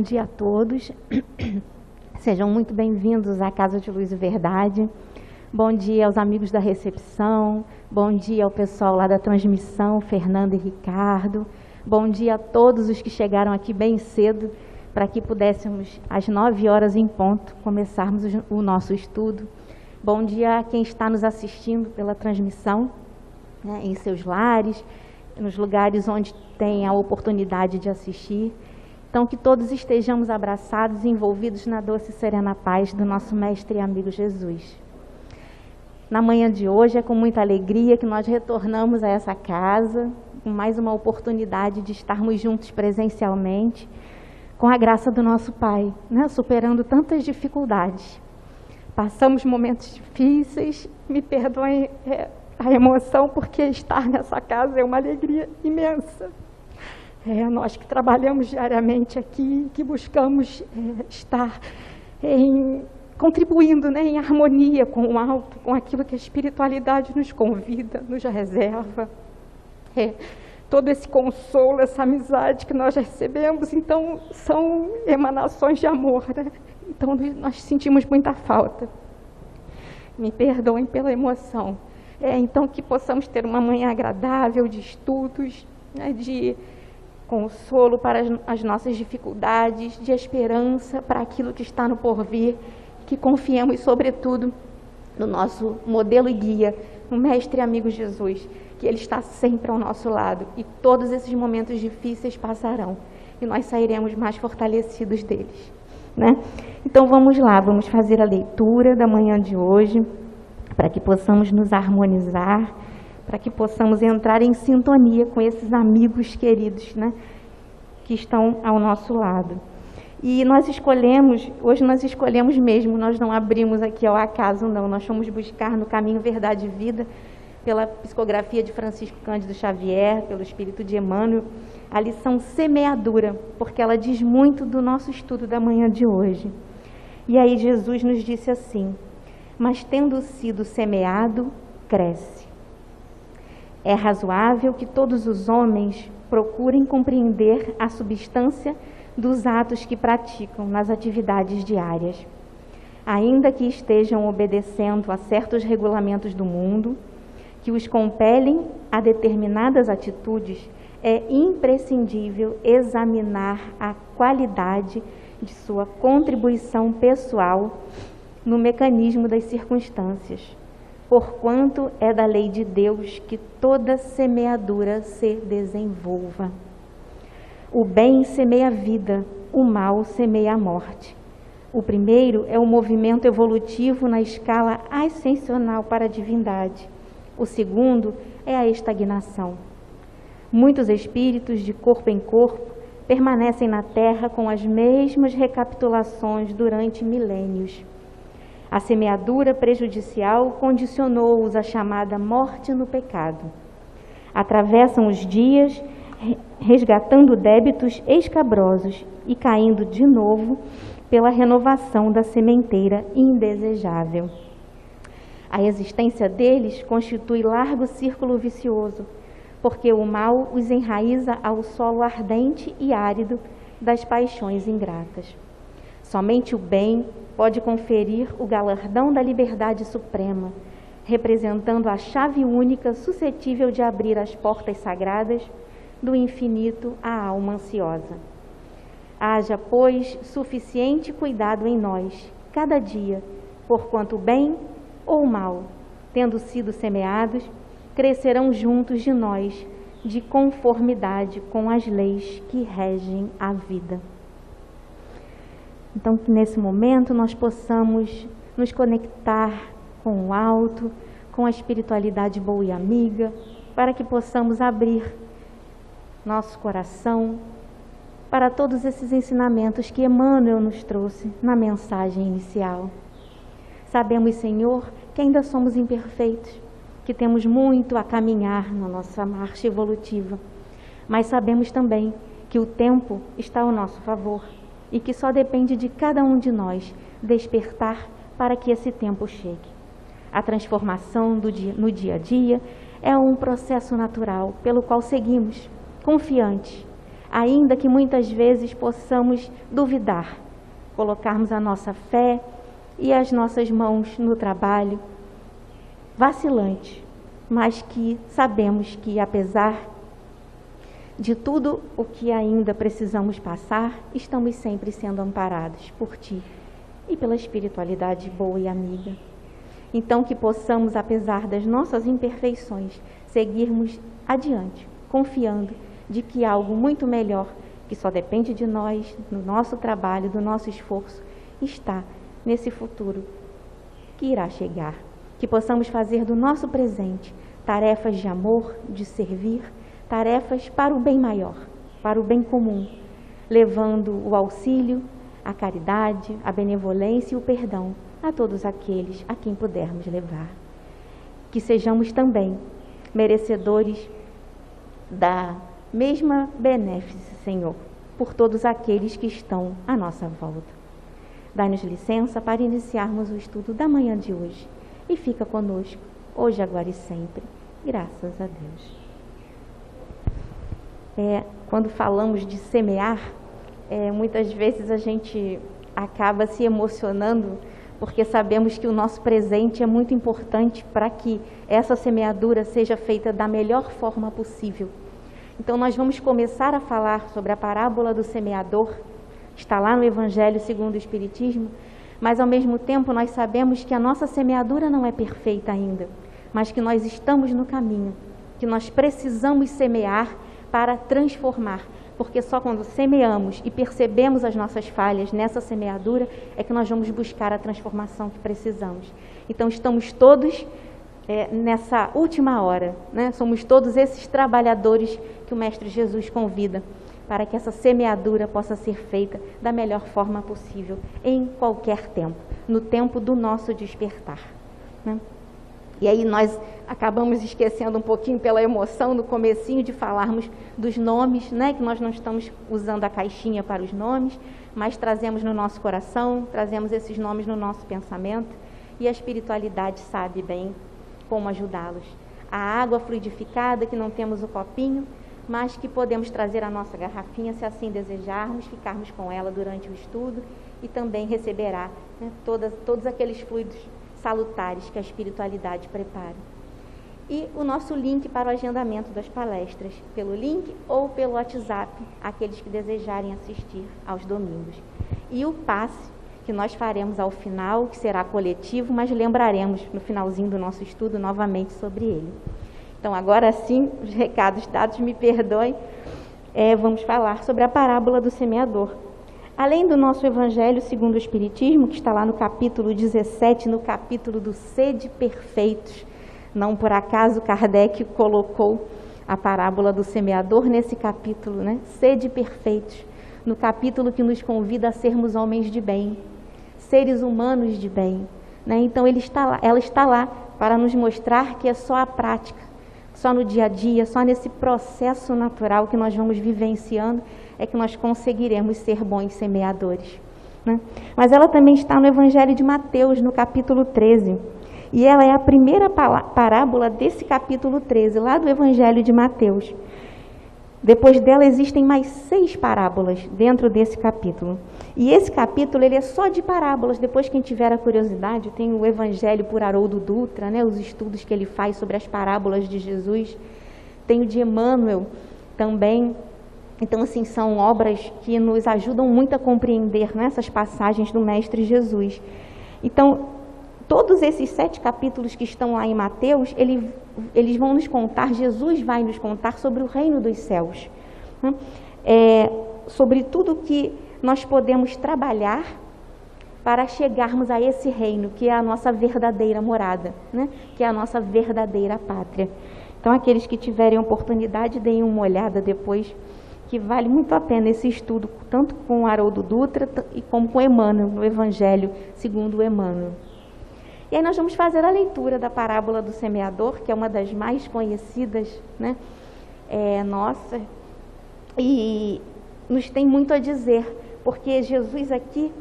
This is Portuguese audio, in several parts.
dia a todos. Sejam muito bem-vindos à Casa de Luz e Verdade. Bom dia aos amigos da recepção. Bom dia ao pessoal lá da transmissão, Fernando e Ricardo. Bom dia a todos os que chegaram aqui bem cedo, para que pudéssemos, às 9 horas em ponto, começarmos o nosso estudo. Bom dia a quem está nos assistindo pela transmissão, né, em seus lares, nos lugares onde tem a oportunidade de assistir. Então, que todos estejamos abraçados e envolvidos na doce e serena paz do nosso Mestre e amigo Jesus. Na manhã de hoje, é com muita alegria que nós retornamos a essa casa, com mais uma oportunidade de estarmos juntos presencialmente, com a graça do nosso Pai, né, superando tantas dificuldades. Passamos momentos difíceis, me perdoem a emoção, porque estar nessa casa é uma alegria imensa. Nós que trabalhamos diariamente aqui, que buscamos estar contribuindo, né, em harmonia com o alto, com aquilo que a espiritualidade nos convida, nos reserva. Todo esse consolo, essa amizade que nós recebemos, então, são emanações de amor, né? Então, nós sentimos muita falta. Me perdoem pela emoção. Então, que possamos ter uma manhã agradável de estudos, né, de consolo para as nossas dificuldades, de esperança para aquilo que está no porvir, que confiemos, sobretudo, no nosso modelo e guia, no Mestre e amigo Jesus, que Ele está sempre ao nosso lado, e todos esses momentos difíceis passarão, e nós sairemos mais fortalecidos deles, né? Então vamos lá, vamos fazer a leitura da manhã de hoje, para que possamos nos harmonizar, para que possamos entrar em sintonia com esses amigos queridos, né, que estão ao nosso lado. E hoje nós escolhemos mesmo, nós não abrimos aqui ao acaso, não, nós fomos buscar no Caminho, Verdade e Vida, pela psicografia de Francisco Cândido Xavier, pelo Espírito de Emmanuel, a lição semeadura, porque ela diz muito do nosso estudo da manhã de hoje. E aí Jesus nos disse assim: mas tendo sido semeado, cresce. É razoável que todos os homens procurem compreender a substância dos atos que praticam nas atividades diárias. Ainda que estejam obedecendo a certos regulamentos do mundo, que os compelem a determinadas atitudes, é imprescindível examinar a qualidade de sua contribuição pessoal no mecanismo das circunstâncias, porquanto é da lei de Deus que toda semeadura se desenvolva. O bem semeia a vida, o mal semeia a morte. O primeiro é o movimento evolutivo na escala ascensional para a divindade. O segundo é a estagnação. Muitos espíritos, de corpo em corpo, permanecem na Terra com as mesmas recapitulações durante milênios. A semeadura prejudicial condicionou-os à chamada morte no pecado. Atravessam os dias, resgatando débitos escabrosos e caindo de novo pela renovação da sementeira indesejável. A existência deles constitui largo círculo vicioso, porque o mal os enraiza ao solo ardente e árido das paixões ingratas. Somente o bem pode conferir o galardão da liberdade suprema, representando a chave única suscetível de abrir as portas sagradas do infinito à alma ansiosa. Haja, pois, suficiente cuidado em nós, cada dia, porquanto o bem ou o mal, tendo sido semeados, crescerão juntos de nós, de conformidade com as leis que regem a vida. Então, que nesse momento nós possamos nos conectar com o alto, com a espiritualidade boa e amiga, para que possamos abrir nosso coração para todos esses ensinamentos que Emmanuel nos trouxe na mensagem inicial. Sabemos, Senhor, que ainda somos imperfeitos, que temos muito a caminhar na nossa marcha evolutiva, mas sabemos também que o tempo está ao nosso favor e que só depende de cada um de nós despertar para que esse tempo chegue. A transformação no dia a dia é um processo natural pelo qual seguimos, confiantes, ainda que muitas vezes possamos duvidar, colocarmos a nossa fé e as nossas mãos no trabalho, vacilante, mas que sabemos que, apesar de tudo o que ainda precisamos passar, estamos sempre sendo amparados por Ti e pela espiritualidade boa e amiga. Então, que possamos, apesar das nossas imperfeições, seguirmos adiante, confiando de que algo muito melhor, que só depende de nós, do nosso trabalho, do nosso esforço, está nesse futuro que irá chegar. Que possamos fazer do nosso presente tarefas de amor, de servir, tarefas para o bem maior, para o bem comum, levando o auxílio, a caridade, a benevolência e o perdão a todos aqueles a quem pudermos levar. Que sejamos também merecedores da mesma benéfice, Senhor, por todos aqueles que estão à nossa volta. Dai-nos licença para iniciarmos o estudo da manhã de hoje e fica conosco, hoje, agora e sempre. Graças a Deus. Quando falamos de semear, muitas vezes a gente acaba se emocionando, porque sabemos que o nosso presente é muito importante para que essa semeadura seja feita da melhor forma possível. Então nós vamos começar a falar sobre a parábola do semeador, está lá no Evangelho segundo o Espiritismo, mas ao mesmo tempo nós sabemos que a nossa semeadura não é perfeita ainda, mas que nós estamos no caminho, que nós precisamos semear para transformar, porque só quando semeamos e percebemos as nossas falhas nessa semeadura é que nós vamos buscar a transformação que precisamos. Então estamos todos nessa última hora, né? Somos todos esses trabalhadores que o Mestre Jesus convida para que essa semeadura possa ser feita da melhor forma possível, em qualquer tempo, no tempo do nosso despertar, né? E aí nós acabamos esquecendo um pouquinho pela emoção no comecinho de falarmos dos nomes, né? Que nós não estamos usando a caixinha para os nomes, mas trazemos no nosso coração, trazemos esses nomes no nosso pensamento, e a espiritualidade sabe bem como ajudá-los. A água fluidificada, que não temos o copinho, mas que podemos trazer a nossa garrafinha, se assim desejarmos, ficarmos com ela durante o estudo, e também receberá, né, todos aqueles fluidos salutares que a espiritualidade prepara. E o nosso link para o agendamento das palestras, pelo link ou pelo WhatsApp, aqueles que desejarem assistir aos domingos. E o passe que nós faremos ao final, que será coletivo, mas lembraremos no finalzinho do nosso estudo novamente sobre ele. Então, agora sim, os recados dados, me perdoem, vamos falar sobre a parábola do semeador. Além do nosso Evangelho segundo o Espiritismo, que está lá no capítulo 17, no capítulo do Sede Perfeitos, não por acaso Kardec colocou a parábola do semeador nesse capítulo, né? Sede Perfeitos, no capítulo que nos convida a sermos homens de bem, seres humanos de bem, né? Então ela está lá para nos mostrar que é só a prática, só no dia a dia, só nesse processo natural que nós vamos vivenciando, é que nós conseguiremos ser bons semeadores, né? Mas ela também está no Evangelho de Mateus, no capítulo 13. E ela é a primeira parábola desse capítulo 13, lá do Evangelho de Mateus. Depois dela existem mais 6 parábolas dentro desse capítulo. E esse capítulo ele é só de parábolas. Depois, quem tiver a curiosidade, tem o Evangelho por Haroldo Dutra, né, os estudos que ele faz sobre as parábolas de Jesus. Tem o de Emmanuel também. Então, assim, são obras que nos ajudam muito a compreender, né, essas passagens do Mestre Jesus. Então, todos esses 7 capítulos que estão lá em Mateus, eles vão nos contar, Jesus vai nos contar sobre o reino dos céus, né? Sobre tudo que nós podemos trabalhar para chegarmos a esse reino, que é a nossa verdadeira morada, né? Que é a nossa verdadeira pátria. Então, aqueles que tiverem oportunidade, deem uma olhada depois, que vale muito a pena esse estudo, tanto com Haroldo Dutra e como com Emmanuel, no Evangelho segundo Emmanuel. E aí nós vamos fazer a leitura da parábola do semeador, que é uma das mais conhecidas, né, nossa, e nos tem muito a dizer, porque Jesus aqui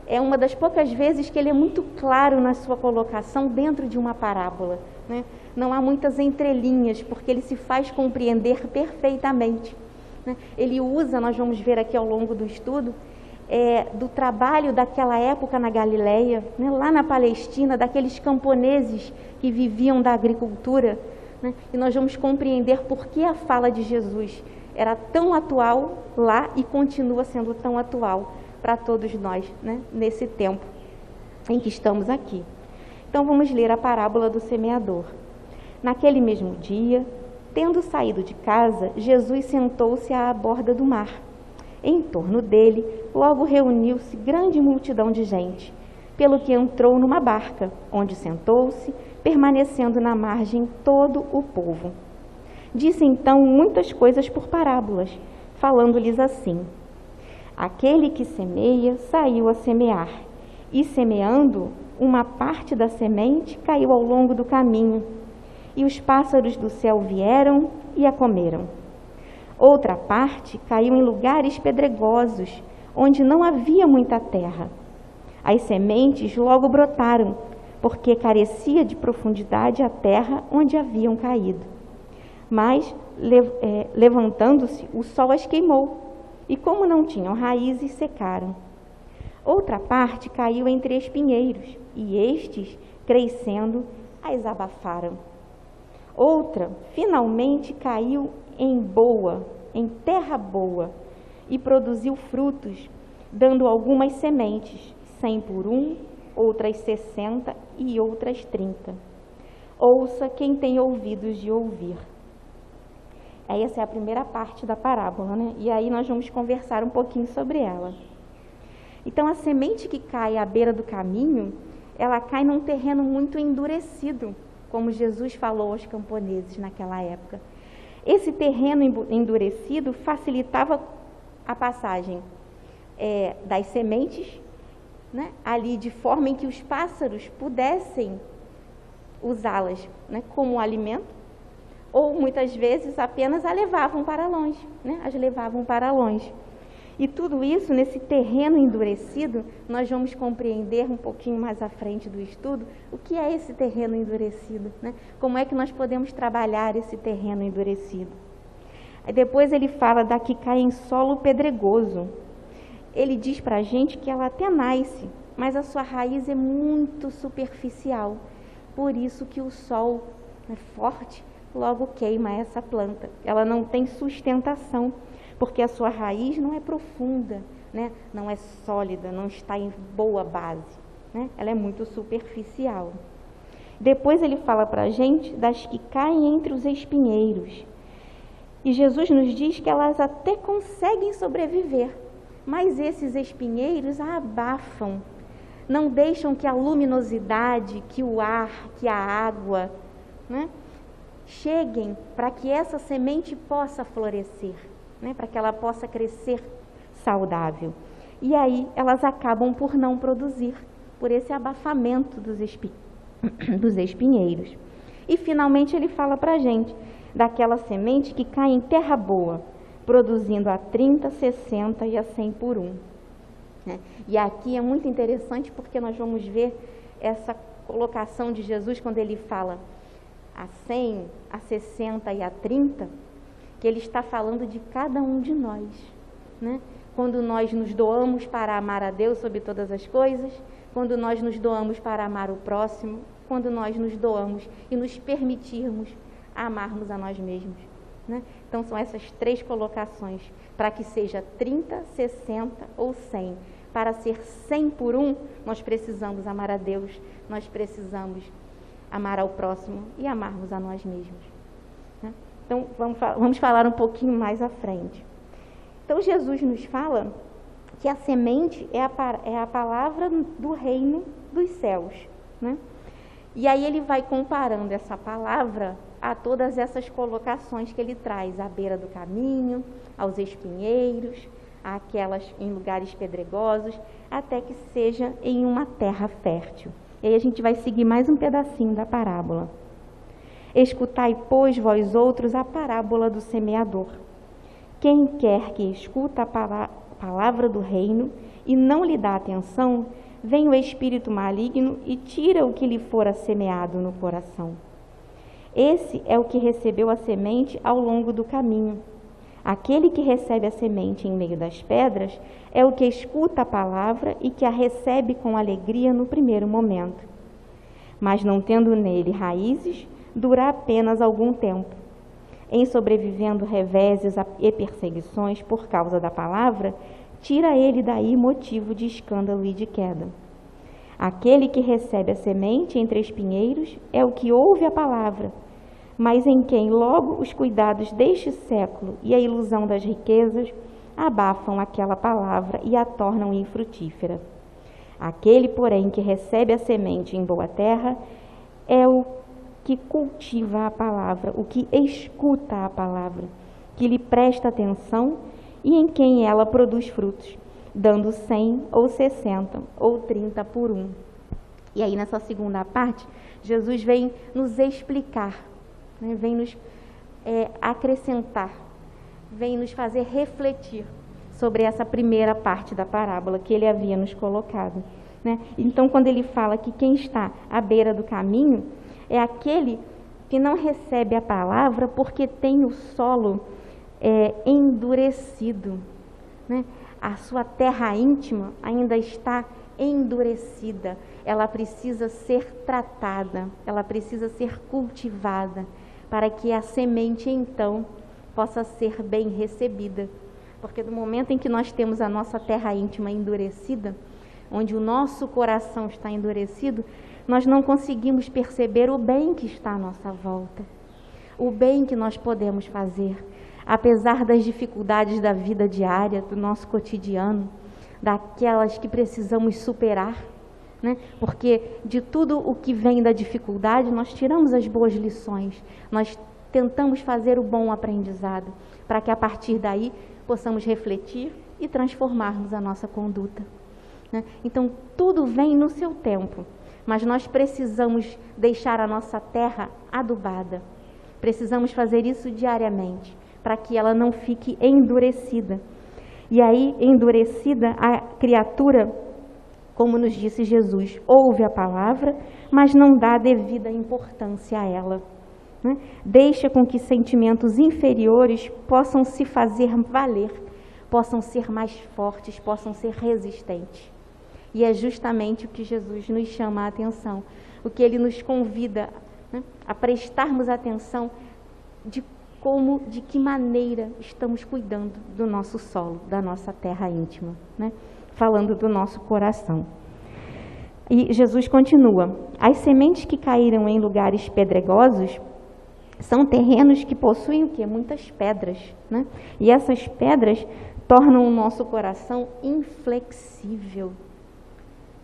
é uma das poucas vezes que ele é muito claro na sua colocação dentro de uma parábola, né? Não há muitas entrelinhas, porque ele se faz compreender perfeitamente. né? Ele usa, nós vamos ver aqui ao longo do estudo, do trabalho daquela época na Galileia, né? Lá na Palestina, daqueles camponeses que viviam da agricultura, né? E nós vamos compreender por que a fala de Jesus era tão atual lá e continua sendo tão atual para todos nós, né? Nesse tempo em que estamos aqui. Então vamos ler a parábola do semeador. Naquele mesmo dia, tendo saído de casa, Jesus sentou-se à borda do mar. Em torno dele, logo reuniu-se grande multidão de gente, pelo que entrou numa barca, onde sentou-se, permanecendo na margem todo o povo. Disse então muitas coisas por parábolas, falando-lhes assim: aquele que semeia saiu a semear, e semeando, uma parte da semente caiu ao longo do caminho, e os pássaros do céu vieram e a comeram. Outra parte caiu em lugares pedregosos, onde não havia muita terra. As sementes logo brotaram, porque carecia de profundidade a terra onde haviam caído. Mas, levantando-se, o sol as queimou, e como não tinham raízes, secaram. Outra parte caiu entre espinheiros, e estes, crescendo, as abafaram. Outra, finalmente, caiu em terra boa, e produziu frutos, dando algumas sementes, 100 por 1, outras 60 e outras 30. Ouça quem tem ouvidos de ouvir. Essa é a primeira parte da parábola, né? E aí nós vamos conversar um pouquinho sobre ela. Então, a semente que cai à beira do caminho, ela cai num terreno muito endurecido, como Jesus falou aos camponeses naquela época. Esse terreno endurecido facilitava a passagem das sementes, né, ali de forma em que os pássaros pudessem usá-las, né, como alimento, ou muitas vezes apenas a levavam para longe, né, as levavam para longe. E tudo isso, nesse terreno endurecido, nós vamos compreender um pouquinho mais à frente do estudo o que é esse terreno endurecido, né? Como é que nós podemos trabalhar esse terreno endurecido. Aí depois ele fala da que cai em solo pedregoso. Ele diz para a gente que ela até nasce, mas a sua raiz é muito superficial. Por isso que o sol é forte, logo queima essa planta. Ela não tem sustentação, porque a sua raiz não é profunda, né? Não é sólida, não está em boa base, né? Ela é muito superficial. Depois ele fala para a gente das que caem entre os espinheiros. E Jesus nos diz que elas até conseguem sobreviver, mas esses espinheiros a abafam, não deixam que a luminosidade, que o ar, que a água, né, cheguem para que essa semente possa florescer, né, para que ela possa crescer saudável. E aí elas acabam por não produzir, por esse abafamento dos espinheiros. E finalmente ele fala para a gente daquela semente que cai em terra boa, produzindo a 30, 60 e a 100 por 1. Né? E aqui é muito interessante porque nós vamos ver essa colocação de Jesus quando ele fala a 100, a 60 e a 30, que ele está falando de cada um de nós, né? Quando nós nos doamos para amar a Deus sobre todas as coisas, quando nós nos doamos para amar o próximo, quando nós nos doamos e nos permitirmos amarmos a nós mesmos, né? Então são essas três colocações, para que seja 30, 60 ou 100. Para ser 100 por 1, nós precisamos amar a Deus, nós precisamos amar ao próximo e amarmos a nós mesmos, né? Então vamos falar um pouquinho mais à frente. Então Jesus nos fala que a semente é a palavra do reino dos céus, né? E aí ele vai comparando essa palavra a todas essas colocações que ele traz, à beira do caminho, aos espinheiros, àquelas em lugares pedregosos, até que seja em uma terra fértil. E aí a gente vai seguir mais um pedacinho da parábola. Escutai, pois, vós outros, a parábola do semeador. Quem quer que escuta a palavra do reino e não lhe dá atenção, vem o espírito maligno e tira o que lhe fora semeado no coração. Esse é o que recebeu a semente ao longo do caminho. Aquele que recebe a semente em meio das pedras é o que escuta a palavra e que a recebe com alegria no primeiro momento. Mas não tendo nele raízes, dura apenas algum tempo. Em sobrevivendo reveses e perseguições por causa da palavra, tira ele daí motivo de escândalo e de queda. Aquele que recebe a semente entre espinheiros é o que ouve a palavra, mas em quem logo os cuidados deste século e a ilusão das riquezas abafam aquela palavra e a tornam infrutífera. Aquele, porém, que recebe a semente em boa terra é o que cultiva a palavra, o que escuta a palavra, que lhe presta atenção e em quem ela produz frutos, dando 100 ou 60 ou 30 por um. E aí, nessa segunda parte, Jesus vem nos explicar, né? Vem nos acrescentar, vem nos fazer refletir sobre essa primeira parte da parábola que ele havia nos colocado, né? Então, quando ele fala que quem está à beira do caminho é aquele que não recebe a palavra porque tem o solo endurecido, né? A sua terra íntima ainda está endurecida, ela precisa ser tratada, ela precisa ser cultivada para que a semente então possa ser bem recebida. Porque no momento em que nós temos a nossa terra íntima endurecida, onde o nosso coração está endurecido, nós não conseguimos perceber o bem que está à nossa volta, o bem que nós podemos fazer, apesar das dificuldades da vida diária, do nosso cotidiano, daquelas que precisamos superar, né? Porque de tudo o que vem da dificuldade, nós tiramos as boas lições, nós tentamos fazer o bom aprendizado, para que a partir daí possamos refletir e transformarmos a nossa conduta, né? Então, tudo vem no seu tempo, mas nós precisamos deixar a nossa terra adubada, precisamos fazer isso diariamente, para que ela não fique endurecida. E aí, endurecida, a criatura, como nos disse Jesus, ouve a palavra, mas não dá devida importância a ela, né? Deixa com que sentimentos inferiores possam se fazer valer, possam ser mais fortes, possam ser resistentes. E é justamente o que Jesus nos chama a atenção, o que ele nos convida, né, a prestarmos atenção de que maneira estamos cuidando do nosso solo, da nossa terra íntima, né? Falando do nosso coração. E Jesus continua: as sementes que caíram em lugares pedregosos são terrenos que possuem o quê? Muitas pedras, né? E essas pedras tornam o nosso coração inflexível,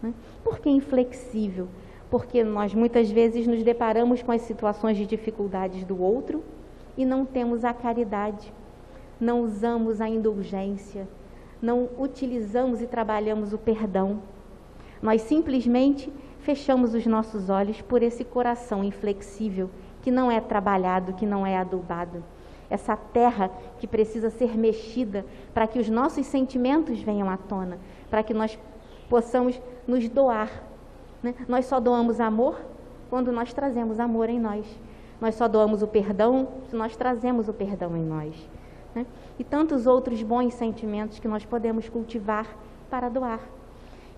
né? Por que inflexível? Porque nós muitas vezes nos deparamos com as situações de dificuldades do outro e não temos a caridade, não usamos a indulgência, não utilizamos e trabalhamos o perdão. Nós simplesmente fechamos os nossos olhos por esse coração inflexível, que não é trabalhado, que não é adubado. Essa terra que precisa ser mexida para que os nossos sentimentos venham à tona, para que nós possamos nos doar, né? Nós só doamos amor quando nós trazemos amor em nós. Nós só doamos o perdão se nós trazemos o perdão em nós, né? E tantos outros bons sentimentos que nós podemos cultivar para doar.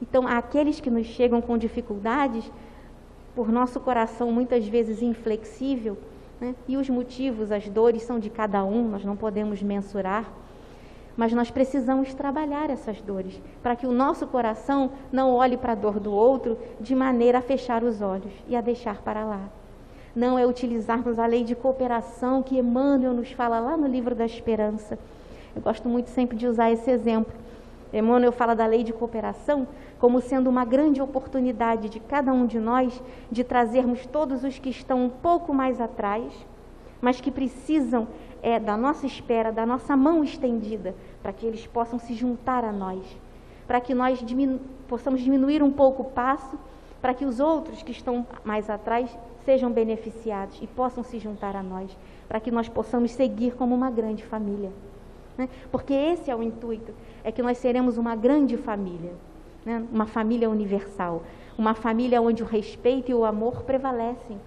Então, aqueles que nos chegam com dificuldades, por nosso coração muitas vezes inflexível, né? E os motivos, as dores são de cada um, nós não podemos mensurar, mas nós precisamos trabalhar essas dores, para que o nosso coração não olhe para a dor do outro de maneira a fechar os olhos e a deixar para lá. Não é utilizarmos a lei de cooperação que Emmanuel nos fala lá no livro da Esperança. Eu gosto muito sempre de usar esse exemplo. Emmanuel fala da lei de cooperação como sendo uma grande oportunidade de cada um de nós de trazermos todos os que estão um pouco mais atrás, mas que precisam da nossa espera, da nossa mão estendida, para que eles possam se juntar a nós, para que nós possamos diminuir um pouco o passo, para que os outros que estão mais atrás sejam beneficiados e possam se juntar a nós, para que nós possamos seguir como uma grande família, né? Porque esse é o intuito, é que nós seremos uma grande família, né? Uma família universal, uma família onde o respeito e o amor prevalecem,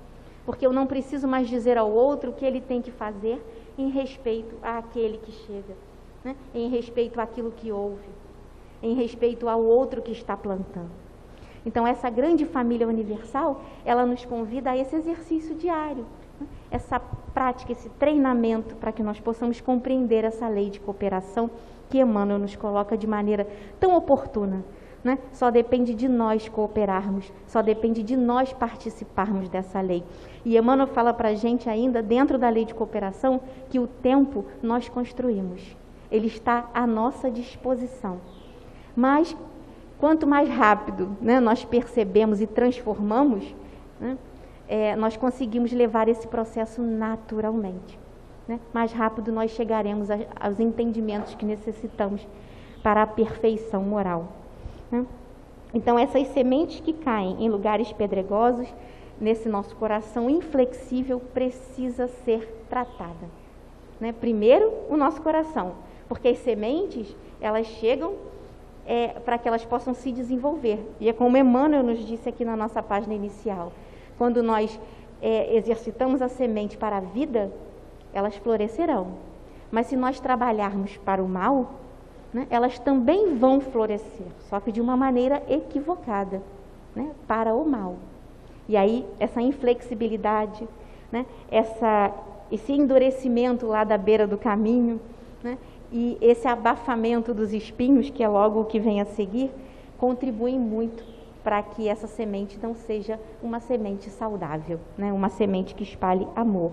porque eu não preciso mais dizer ao outro o que ele tem que fazer, em respeito àquele que chega, né? Em respeito àquilo que ouve, em respeito ao outro que está plantando. Então, essa grande família universal, ela nos convida a esse exercício diário, né? Essa prática, esse treinamento para que nós possamos compreender essa lei de cooperação que Emmanuel nos coloca de maneira tão oportuna, né? Só depende de nós cooperarmos, só depende de nós participarmos dessa lei. E Emmanuel fala para a gente ainda, dentro da lei de cooperação, que o tempo nós construímos, ele está à nossa disposição. Mas, quanto mais rápido, né, nós percebemos e transformamos, né, nós conseguimos levar esse processo naturalmente, né? Mais rápido nós chegaremos aos entendimentos que necessitamos para a perfeição moral, né? Então, essas sementes que caem em lugares pedregosos, nesse nosso coração inflexível, precisa ser tratada, né? Primeiro, o nosso coração, porque as sementes, elas chegam para que elas possam se desenvolver. E é como Emmanuel nos disse aqui na nossa página inicial, quando nós exercitamos a semente para a vida, elas florescerão. Mas se nós trabalharmos para o mal, né, elas também vão florescer, só que de uma maneira equivocada, né, para o mal. E aí, essa inflexibilidade, né, esse endurecimento lá da beira do caminho, né, e esse abafamento dos espinhos, que é logo o que vem a seguir, contribuem muito para que essa semente não seja uma semente saudável, né, uma semente que espalhe amor.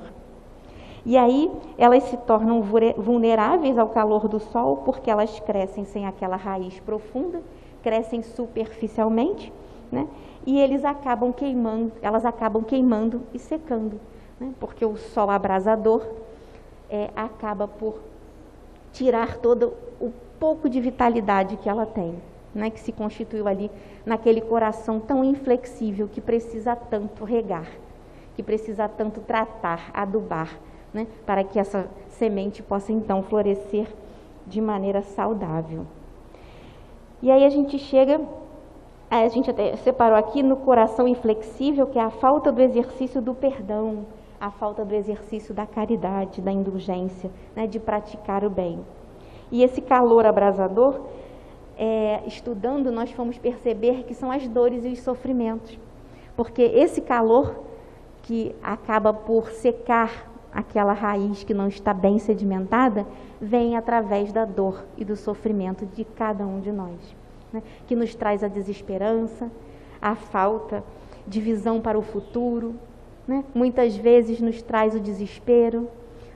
E aí elas se tornam vulneráveis ao calor do sol, porque elas crescem sem aquela raiz profunda, crescem superficialmente, né? E elas acabam queimando e secando, né? Porque o sol abrasador acaba por tirar todo o pouco de vitalidade que ela tem, né? Que se constituiu ali naquele coração tão inflexível que precisa tanto regar, que precisa tanto tratar, adubar, né, para que essa semente possa então florescer de maneira saudável. E aí a gente até separou aqui no coração inflexível, que é a falta do exercício do perdão, a falta do exercício da caridade, da indulgência, né, de praticar o bem. E esse calor abrasador, estudando, nós fomos perceber que são as dores e os sofrimentos, porque esse calor que acaba por secar aquela raiz que não está bem sedimentada, vem através da dor e do sofrimento de cada um de nós, né? Que nos traz a desesperança, a falta de visão para o futuro, né? Muitas vezes nos traz o desespero,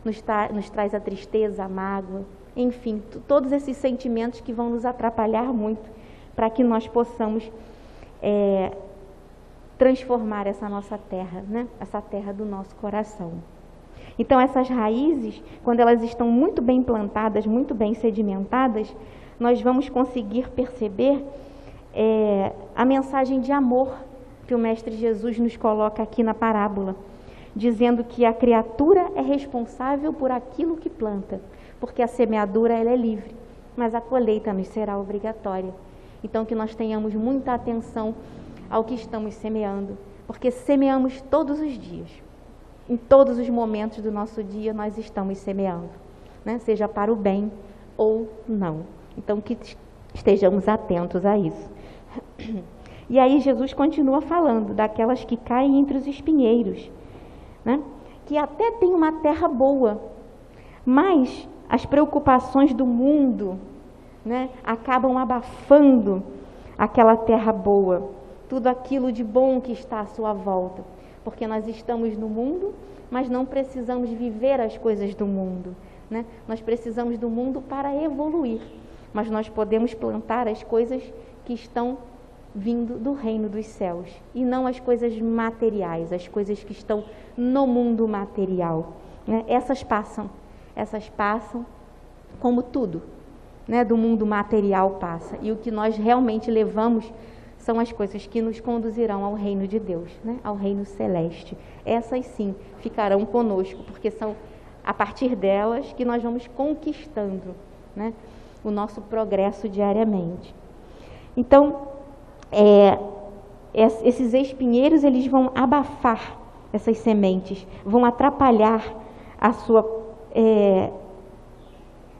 nos traz a tristeza, a mágoa, enfim, todos esses sentimentos que vão nos atrapalhar muito para que nós possamos transformar essa nossa terra, né? Essa terra do nosso coração. Então, essas raízes, quando elas estão muito bem plantadas, muito bem sedimentadas, nós vamos conseguir perceber a mensagem de amor que o Mestre Jesus nos coloca aqui na parábola, dizendo que a criatura é responsável por aquilo que planta, porque a semeadura ela é livre, mas a colheita nos será obrigatória. Então, que nós tenhamos muita atenção ao que estamos semeando, porque semeamos todos os dias. Em todos os momentos do nosso dia nós estamos semeando, né? Seja para o bem ou não. Então, que estejamos atentos a isso. E aí Jesus continua falando daquelas que caem entre os espinheiros, né? Que até tem uma terra boa, mas as preocupações do mundo, né, acabam abafando aquela terra boa, tudo aquilo de bom que está à sua volta. Porque nós estamos no mundo, mas não precisamos viver as coisas do mundo, né? Nós precisamos do mundo para evoluir, mas nós podemos plantar as coisas que estão vindo do reino dos céus, e não as coisas materiais, as coisas que estão no mundo material, né? Essas passam como tudo, né, do mundo material passa, e o que nós realmente levamos são as coisas que nos conduzirão ao reino de Deus, né? Ao reino celeste. Essas sim ficarão conosco, porque são a partir delas que nós vamos conquistando, né, o nosso progresso diariamente. Então, esses espinheiros, eles vão abafar essas sementes, vão atrapalhar a sua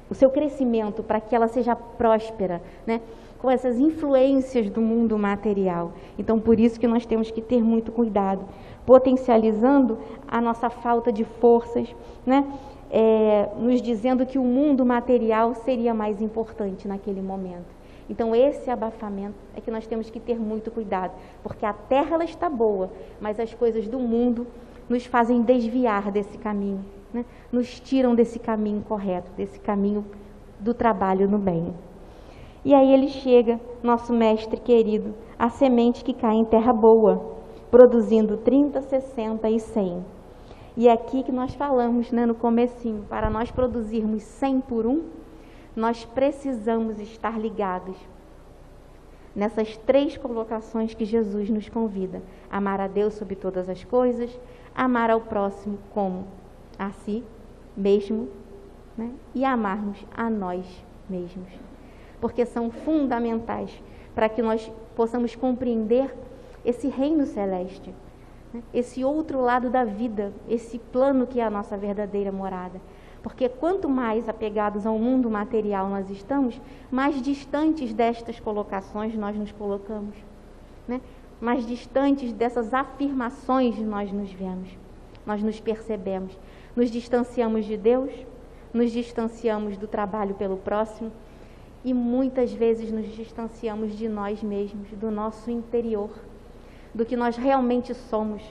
o seu crescimento, para que ela seja próspera, né? Com essas influências do mundo material. Então, por isso que nós temos que ter muito cuidado, potencializando a nossa falta de forças, né? Nos dizendo que o mundo material seria mais importante naquele momento. Então, esse abafamento é que nós temos que ter muito cuidado, porque a terra ela está boa, mas as coisas do mundo nos fazem desviar desse caminho, né? Nos tiram desse caminho correto, desse caminho do trabalho no bem. E aí ele chega, nosso mestre querido, a semente que cai em terra boa, produzindo 30, 60 e 100. E é aqui que nós falamos, né, no comecinho, para nós produzirmos 100 por 1, nós precisamos estar ligados nessas 3 colocações que Jesus nos convida: amar a Deus sobre todas as coisas, amar ao próximo como a si mesmo, né, e amarmos a nós mesmos. Porque são fundamentais para que nós possamos compreender esse reino celeste, né? Esse outro lado da vida, esse plano que é a nossa verdadeira morada. Porque quanto mais apegados ao mundo material nós estamos, mais distantes destas colocações nós nos colocamos, né? Mais distantes dessas afirmações nós nos vemos, nós nos percebemos, nos distanciamos de Deus, nos distanciamos do trabalho pelo próximo, e muitas vezes nos distanciamos de nós mesmos, do nosso interior, do que nós realmente somos,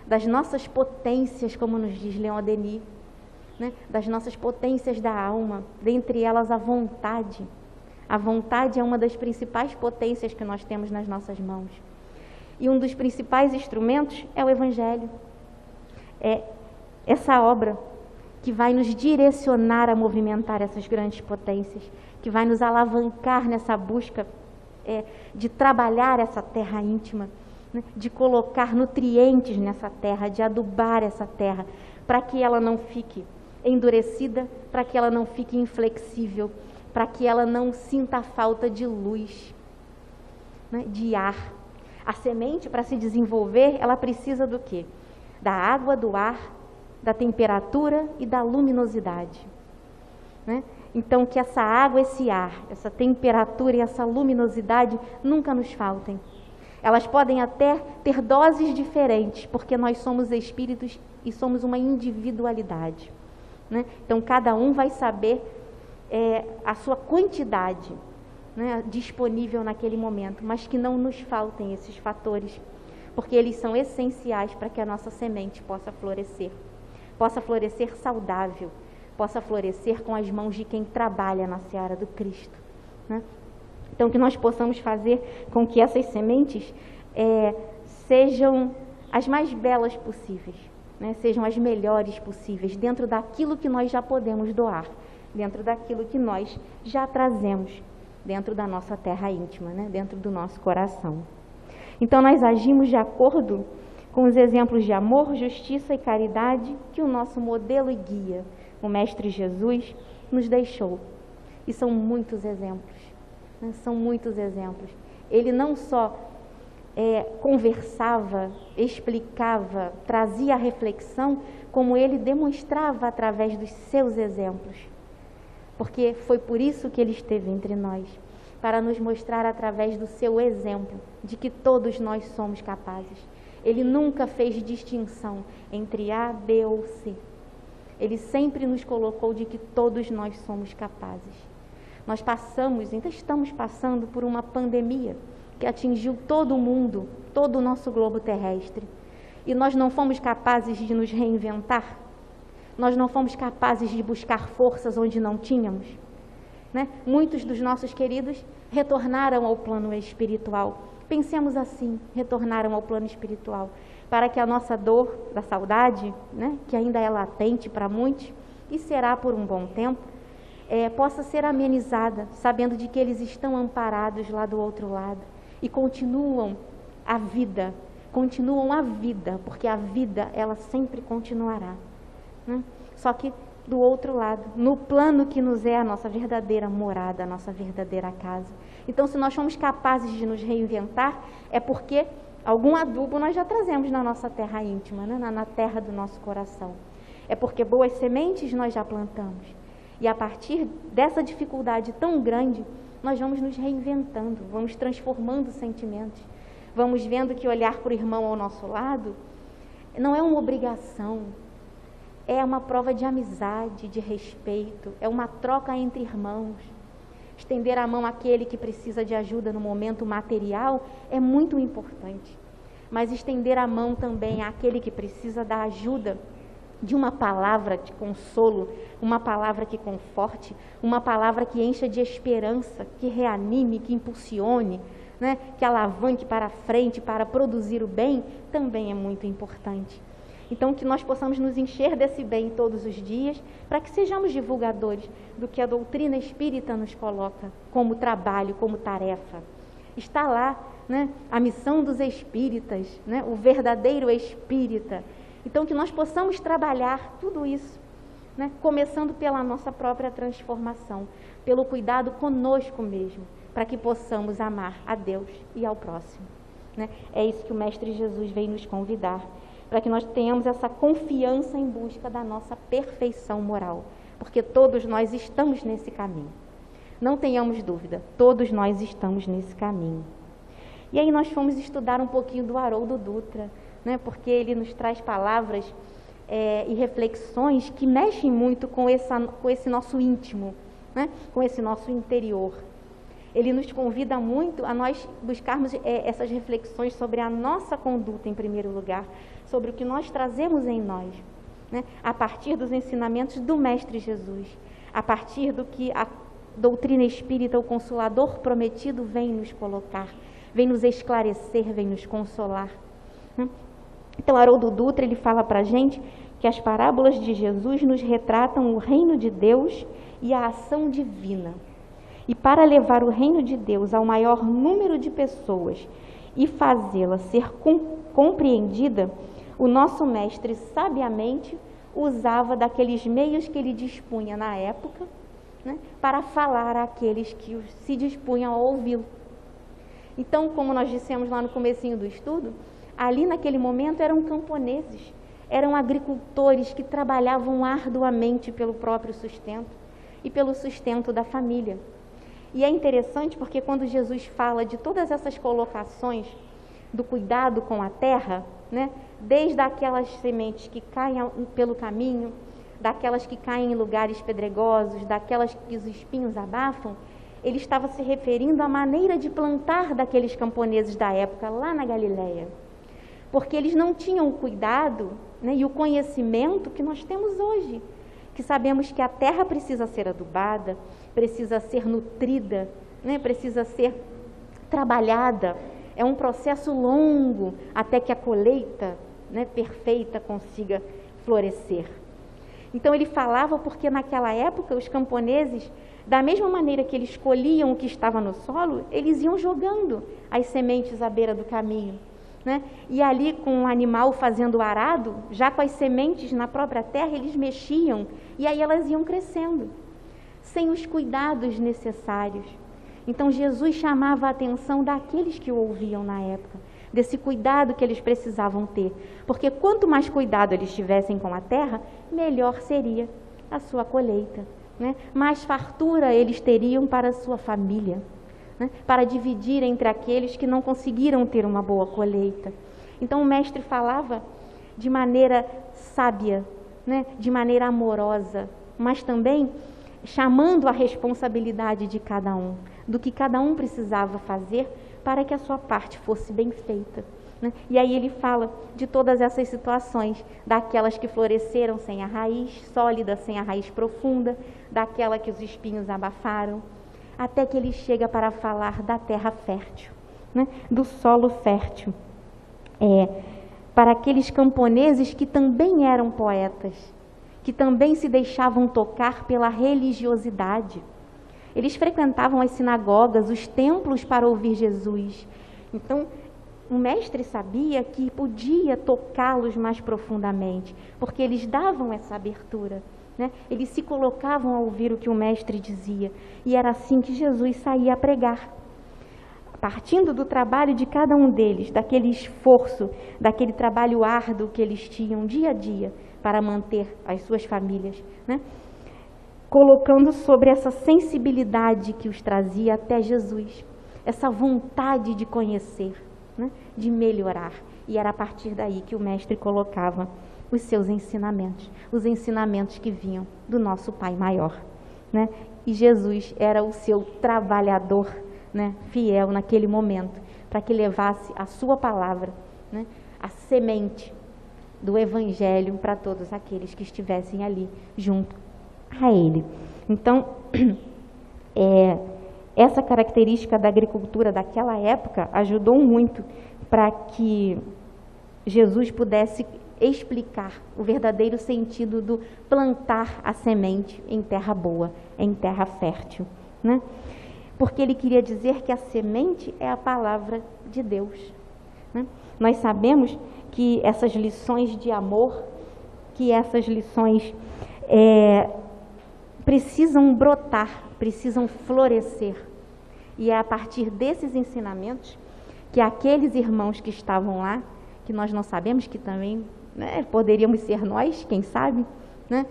das nossas potências, como nos diz Leon Denis, né? Das nossas potências da alma, dentre elas a vontade. A vontade é uma das principais potências que nós temos nas nossas mãos. E um dos principais instrumentos é o Evangelho. É essa obra que vai nos direcionar a movimentar essas grandes potências, que vai nos alavancar nessa busca de trabalhar essa terra íntima, né? De colocar nutrientes nessa terra, de adubar essa terra, para que ela não fique endurecida, para que ela não fique inflexível, para que ela não sinta a falta de luz, né? De ar. A semente, para se desenvolver, ela precisa do quê? Da água, do ar, da temperatura e da luminosidade, né? Então, que essa água, esse ar, essa temperatura e essa luminosidade nunca nos faltem. Elas podem até ter doses diferentes, porque nós somos espíritos e somos uma individualidade, né? Então, cada um vai saber a sua quantidade, né, disponível naquele momento, mas que não nos faltem esses fatores, porque eles são essenciais para que a nossa semente possa florescer saudável, possa florescer com as mãos de quem trabalha na seara do Cristo, né? Então, que nós possamos fazer com que essas sementes sejam as mais belas possíveis, né? Sejam as melhores possíveis, dentro daquilo que nós já podemos doar, dentro daquilo que nós já trazemos, dentro da nossa terra íntima, né? Dentro do nosso coração. Então, nós agimos de acordo com os exemplos de amor, justiça e caridade que o nosso modelo e guia, o Mestre Jesus, nos deixou. E são muitos exemplos, né? São muitos exemplos. Ele não só conversava, explicava, trazia a reflexão, como ele demonstrava através dos seus exemplos. Porque foi por isso que ele esteve entre nós, para nos mostrar através do seu exemplo, de que todos nós somos capazes. Ele nunca fez distinção entre A, B ou C. Ele sempre nos colocou de que todos nós somos capazes. Nós ainda estamos passando por uma pandemia que atingiu todo o mundo, todo o nosso globo terrestre. E nós não fomos capazes de nos reinventar. Nós não fomos capazes de buscar forças onde não tínhamos, né? Muitos dos nossos queridos retornaram ao plano espiritual. Pensemos assim, retornaram ao plano espiritual, para que a nossa dor da saudade, né, que ainda é latente para muitos, e será por um bom tempo, possa ser amenizada, sabendo de que eles estão amparados lá do outro lado, e continuam a vida, porque a vida, ela sempre continuará, né? Só que do outro lado, no plano que nos é a nossa verdadeira morada, a nossa verdadeira casa. Então, se nós somos capazes de nos reinventar, é porque algum adubo nós já trazemos na nossa terra íntima, né? Na terra do nosso coração. É porque boas sementes nós já plantamos. E a partir dessa dificuldade tão grande, nós vamos nos reinventando, vamos transformando sentimentos. Vamos vendo que olhar para o irmão ao nosso lado não é uma obrigação, é uma prova de amizade, de respeito, é uma troca entre irmãos. Estender a mão àquele que precisa de ajuda no momento material é muito importante, mas estender a mão também àquele que precisa da ajuda de uma palavra de consolo, uma palavra que conforte, uma palavra que encha de esperança, que reanime, que impulsione, né? Que alavanque para frente, para produzir o bem, também é muito importante. Então, que nós possamos nos encher desse bem todos os dias, para que sejamos divulgadores do que a doutrina espírita nos coloca como trabalho, como tarefa. Está lá, né, a missão dos espíritas, né, o verdadeiro espírita. Então, que nós possamos trabalhar tudo isso, né, começando pela nossa própria transformação, pelo cuidado conosco mesmo, para que possamos amar a Deus e ao próximo. Né? É isso que o Mestre Jesus vem nos convidar, para que nós tenhamos essa confiança em busca da nossa perfeição moral, porque todos nós estamos nesse caminho. Não tenhamos dúvida, todos nós estamos nesse caminho. E aí nós fomos estudar um pouquinho do Haroldo Dutra, né, porque ele nos traz palavras e reflexões que mexem muito com esse nosso íntimo, né, com esse nosso interior. Ele nos convida muito a nós buscarmos essas reflexões sobre a nossa conduta, em primeiro lugar, sobre o que nós trazemos em nós, né, a partir dos ensinamentos do Mestre Jesus, a partir do que a doutrina espírita, o Consolador prometido, vem nos colocar, vem nos esclarecer, vem nos consolar. Né? Então, Haroldo Dutra, ele fala para a gente que as parábolas de Jesus nos retratam o reino de Deus e a ação divina. E para levar o reino de Deus ao maior número de pessoas e fazê-la ser compreendida, o nosso mestre sabiamente usava daqueles meios que ele dispunha na época, né, para falar àqueles que se dispunham a ouvi-lo. Então, como nós dissemos lá no comecinho do estudo, ali naquele momento eram camponeses, eram agricultores que trabalhavam arduamente pelo próprio sustento e pelo sustento da família. E é interessante porque quando Jesus fala de todas essas colocações do cuidado com a terra, né, desde aquelas sementes que caem pelo caminho, daquelas que caem em lugares pedregosos, daquelas que os espinhos abafam, ele estava se referindo à maneira de plantar daqueles camponeses da época lá na Galileia. Porque eles não tinham o cuidado, né, e o conhecimento que nós temos hoje, que sabemos que a terra precisa ser adubada, precisa ser nutrida, né, precisa ser trabalhada. É um processo longo até que a colheita, né, perfeita consiga florescer. Então ele falava porque naquela época os camponeses, da mesma maneira que eles colhiam o que estava no solo, eles iam jogando as sementes à beira do caminho, né? E ali com o animal fazendo o arado, já com as sementes na própria terra, eles mexiam e aí elas iam crescendo, sem os cuidados necessários. Então Jesus chamava a atenção daqueles que o ouviam na época, desse cuidado que eles precisavam ter, porque quanto mais cuidado eles tivessem com a terra, melhor seria a sua colheita, né? Mais fartura eles teriam para a sua família, né, para dividir entre aqueles que não conseguiram ter uma boa colheita. Então o mestre falava de maneira sábia, né, de maneira amorosa, mas também chamando a responsabilidade de cada um, do que cada um precisava fazer para que a sua parte fosse bem feita. Né? E aí ele fala de todas essas situações, daquelas que floresceram sem a raiz sólida, sem a raiz profunda, daquela que os espinhos abafaram, até que ele chega para falar da terra fértil, né? Do solo fértil. Para aqueles camponeses que também eram poetas, que também se deixavam tocar pela religiosidade. Eles frequentavam as sinagogas, os templos para ouvir Jesus. Então, o mestre sabia que podia tocá-los mais profundamente, porque eles davam essa abertura, né? Eles se colocavam a ouvir o que o mestre dizia, e era assim que Jesus saía a pregar partindo do trabalho de cada um deles, daquele esforço, daquele trabalho árduo que eles tinham dia a dia para manter as suas famílias, né? Colocando sobre essa sensibilidade que os trazia até Jesus, essa vontade de conhecer, né? De melhorar. E era a partir daí que o Mestre colocava os seus ensinamentos, os ensinamentos que vinham do nosso Pai Maior, né? E Jesus era o seu trabalhador, né, fiel naquele momento, para que levasse a sua palavra, né, a semente do Evangelho para todos aqueles que estivessem ali junto a Ele. Então, essa característica da agricultura daquela época ajudou muito para que Jesus pudesse explicar o verdadeiro sentido do plantar a semente em terra boa, em terra fértil, né? Porque ele queria dizer que a semente é a palavra de Deus, né? Nós sabemos que essas lições de amor, que essas lições precisam brotar, precisam florescer. E é a partir desses ensinamentos que aqueles irmãos que estavam lá, que nós não sabemos, que também, né, poderíamos ser nós, quem sabe, né,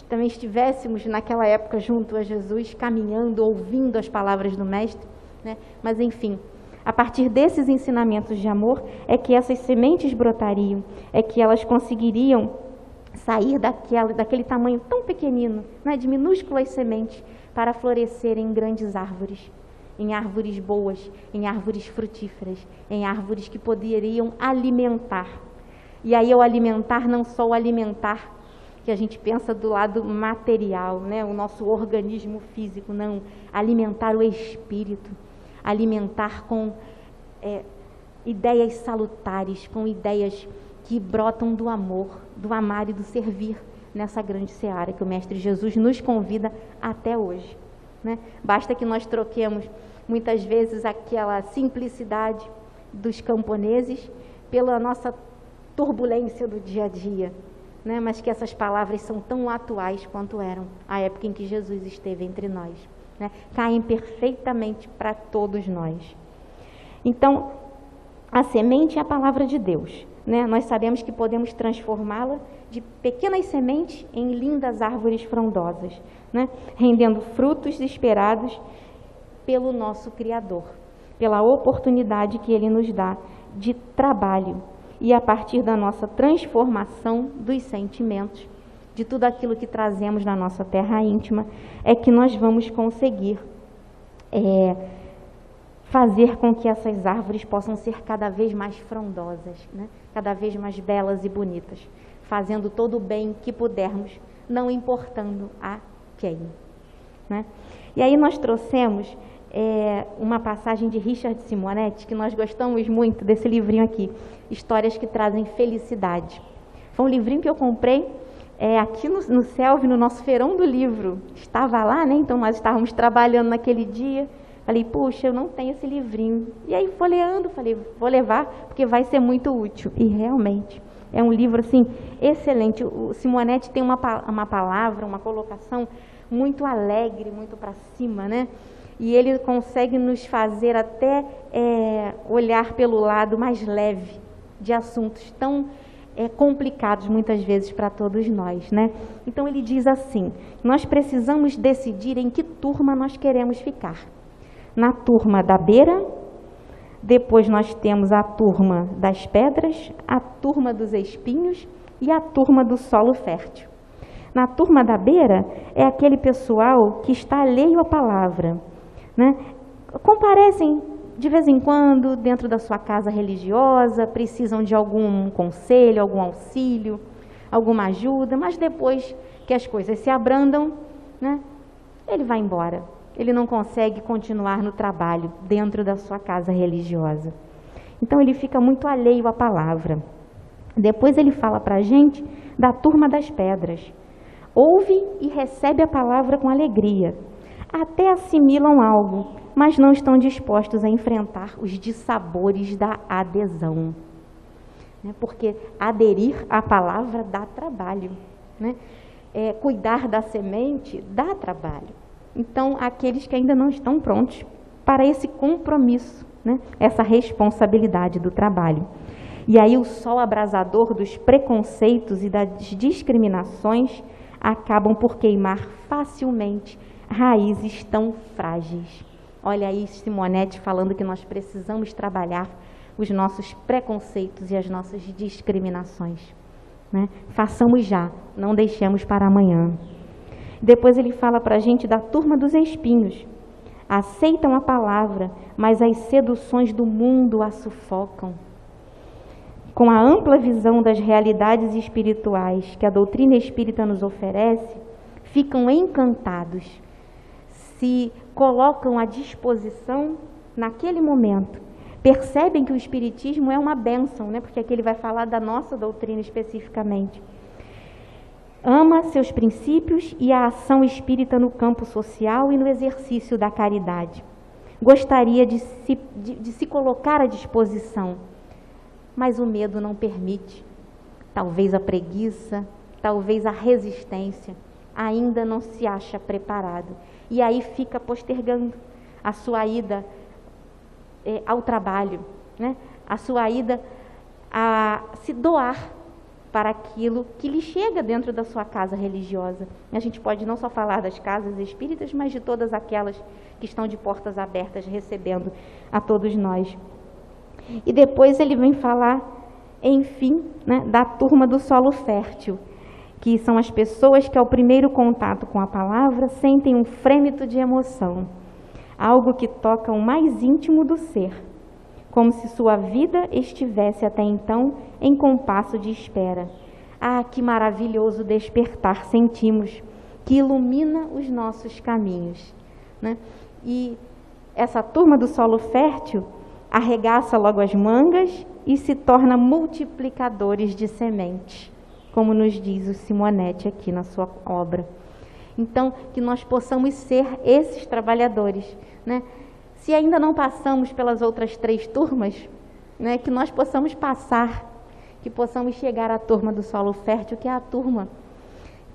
também estivéssemos naquela época junto a Jesus, caminhando, ouvindo as palavras do Mestre, né, mas enfim, a partir desses ensinamentos de amor é que essas sementes brotariam, é que elas conseguiriam sair daquele tamanho tão pequenino, né, de minúsculas sementes, para florescer em grandes árvores, em árvores boas, em árvores frutíferas, em árvores que poderiam alimentar. E aí o alimentar, não só o alimentar que a gente pensa do lado material, né, o nosso organismo físico, não, alimentar o espírito, alimentar com ideias salutares, com ideias que brotam do amor, do amar e do servir nessa grande seara que o Mestre Jesus nos convida até hoje, né? Basta que nós troquemos muitas vezes aquela simplicidade dos camponeses pela nossa turbulência do dia a dia, né? Mas que essas palavras são tão atuais quanto eram a época em que Jesus esteve entre nós, né? Caem perfeitamente para todos nós. Então, a semente é a palavra de Deus, né? Nós sabemos que podemos transformá-la de pequenas sementes em lindas árvores frondosas, né? Rendendo frutos esperados pelo nosso Criador, pela oportunidade que Ele nos dá de trabalho, e a partir da nossa transformação dos sentimentos, de tudo aquilo que trazemos na nossa terra íntima, é que nós vamos conseguir fazer com que essas árvores possam ser cada vez mais frondosas, né? Cada vez mais belas e bonitas, fazendo todo o bem que pudermos, não importando a quem, né? E aí nós trouxemos uma passagem de Richard Simonetti, que nós gostamos muito desse livrinho aqui, Histórias que Trazem Felicidade. Foi um livrinho que eu comprei aqui no Selvi, no nosso feirão do livro. Estava lá, né? Então nós estávamos trabalhando naquele dia. Falei, puxa, eu não tenho esse livrinho. E aí, folheando, falei, vou levar, porque vai ser muito útil. E realmente, é um livro, assim, excelente. O Simonetti tem uma palavra, uma colocação muito alegre, muito para cima, né? E ele consegue nos fazer até olhar pelo lado mais leve de assuntos tão complicados, muitas vezes, para todos nós, né? Então, ele diz assim, nós precisamos decidir em que turma nós queremos ficar. Na turma da beira, depois nós temos a turma das pedras, a turma dos espinhos e a turma do solo fértil. Na turma da beira é aquele pessoal que está alheio à palavra, né? Comparecem de vez em quando dentro da sua casa religiosa, precisam de algum conselho, algum auxílio, alguma ajuda, mas depois que as coisas se abrandam, né, ele vai embora. Ele não consegue continuar no trabalho dentro da sua casa religiosa. Então, ele fica muito alheio à palavra. Depois ele fala para a gente da turma das pedras. Ouve e recebe a palavra com alegria. Até assimilam algo, mas não estão dispostos a enfrentar os dissabores da adesão. Porque aderir à palavra dá trabalho, né? Cuidar da semente dá trabalho. Então, aqueles que ainda não estão prontos para esse compromisso né, essa responsabilidade do trabalho. E aí o sol abrasador dos preconceitos e das discriminações acabam por queimar facilmente raízes tão frágeis. Olha aí Simonete falando que nós precisamos trabalhar os nossos preconceitos e as nossas discriminações, né? Façamos já, não deixemos para amanhã. Depois ele fala para a gente da turma dos espinhos. Aceitam a palavra, mas as seduções do mundo a sufocam. Com a ampla visão das realidades espirituais que a doutrina espírita nos oferece, ficam encantados, se colocam à disposição naquele momento. Percebem que o espiritismo é uma bênção, né? Porque aqui ele vai falar da nossa doutrina especificamente. Ama seus princípios e a ação espírita no campo social e no exercício da caridade. Gostaria de se colocar à disposição, mas o medo não permite. Talvez a preguiça, talvez a resistência, ainda não se acha preparado. E aí fica postergando a sua ida ao trabalho, né? A sua ida a se doar para aquilo que lhe chega dentro da sua casa religiosa. A gente pode não só falar das casas espíritas, mas de todas aquelas que estão de portas abertas, recebendo a todos nós. E depois ele vem falar, enfim, né, da turma do solo fértil, que são as pessoas que ao primeiro contato com a palavra sentem um frêmito de emoção, algo que toca o mais íntimo do ser, como se sua vida estivesse até então em compasso de espera. Ah, que maravilhoso despertar sentimos, que ilumina os nossos caminhos, né? E essa turma do solo fértil arregaça logo as mangas e se torna multiplicadores de sementes, como nos diz o Simonete aqui na sua obra. Então, que nós possamos ser esses trabalhadores, né? Se ainda não passamos pelas outras 3 turmas, né, que nós possamos passar, que possamos chegar à turma do solo fértil, que é a turma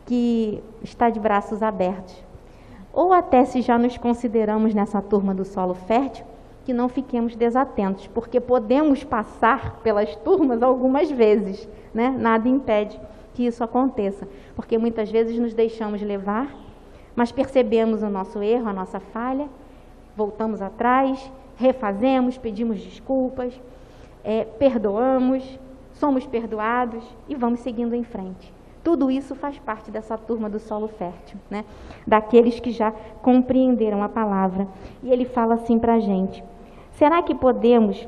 que está de braços abertos. Ou até, se já nos consideramos nessa turma do solo fértil, que não fiquemos desatentos, porque podemos passar pelas turmas algumas vezes, né? Nada impede que isso aconteça, porque muitas vezes nos deixamos levar, mas percebemos o nosso erro, a nossa falha, voltamos atrás, refazemos, pedimos desculpas, perdoamos, somos perdoados e vamos seguindo em frente. Tudo isso faz parte dessa turma do solo fértil, né? Daqueles que já compreenderam a palavra. E ele fala assim para a gente: será que podemos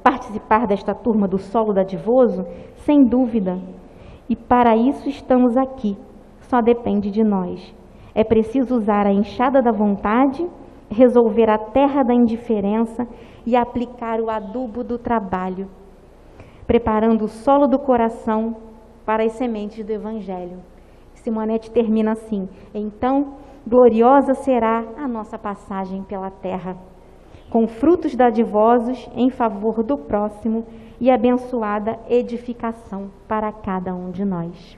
participar desta turma do solo dadivoso? Sem dúvida. E para isso estamos aqui. Só depende de nós. É preciso usar a enxada da vontade, resolver a terra da indiferença e aplicar o adubo do trabalho, preparando o solo do coração para as sementes do Evangelho. Simonete termina assim: então, gloriosa será a nossa passagem pela terra, com frutos dadivosos em favor do próximo e abençoada edificação para cada um de nós.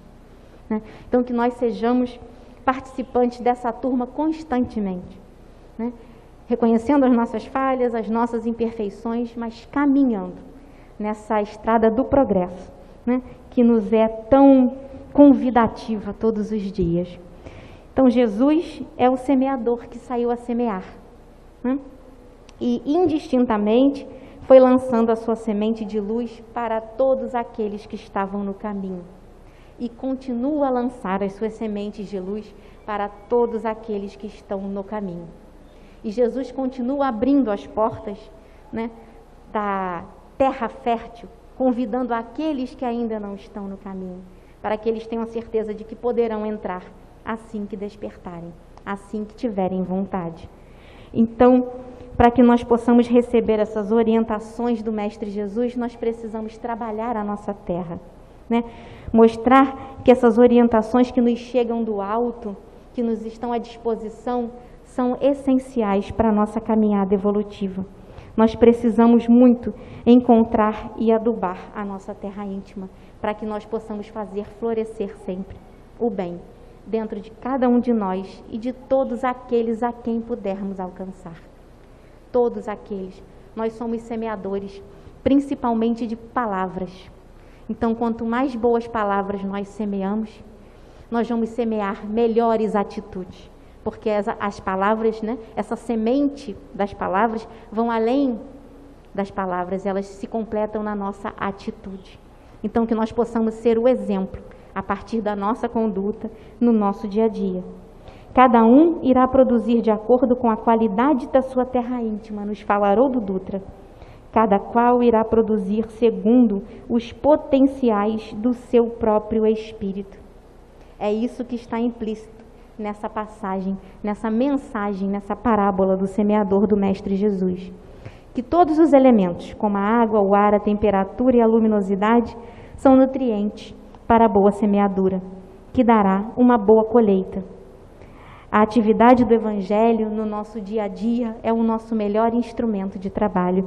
Né? Então, que nós sejamos participantes dessa turma constantemente, né? Reconhecendo as nossas falhas, as nossas imperfeições, mas caminhando nessa estrada do progresso, né? Que nos é tão convidativa todos os dias. Então, Jesus é o semeador que saiu a semear, né? E indistintamente foi lançando a sua semente de luz para todos aqueles que estavam no caminho. E continua a lançar as suas sementes de luz para todos aqueles que estão no caminho. E Jesus continua abrindo as portas, né, da terra fértil, convidando aqueles que ainda não estão no caminho, para que eles tenham certeza de que poderão entrar assim que despertarem, assim que tiverem vontade. Então, para que nós possamos receber essas orientações do Mestre Jesus, nós precisamos trabalhar a nossa terra, né? Mostrar que essas orientações que nos chegam do alto, que nos estão à disposição, são essenciais para a nossa caminhada evolutiva. Nós precisamos muito encontrar e adubar a nossa terra íntima, para que nós possamos fazer florescer sempre o bem dentro de cada um de nós e de todos aqueles a quem pudermos alcançar. todos aqueles. Nós somos semeadores, principalmente de palavras. Então, quanto mais boas palavras nós semeamos, nós vamos semear melhores atitudes. Porque as palavras, né, essa semente das palavras vão além das palavras, elas se completam na nossa atitude. Então, que nós possamos ser o exemplo a partir da nossa conduta no nosso dia a dia. Cada um irá produzir de acordo com a qualidade da sua terra íntima, nos fala Haroldo Dutra. Cada qual irá produzir segundo os potenciais do seu próprio espírito. É isso que está implícito nessa passagem, nessa mensagem, nessa parábola do semeador do Mestre Jesus. Que todos os elementos, como a água, o ar, a temperatura e a luminosidade, são nutrientes para a boa semeadura, que dará uma boa colheita. A atividade do Evangelho no nosso dia a dia é o nosso melhor instrumento de trabalho.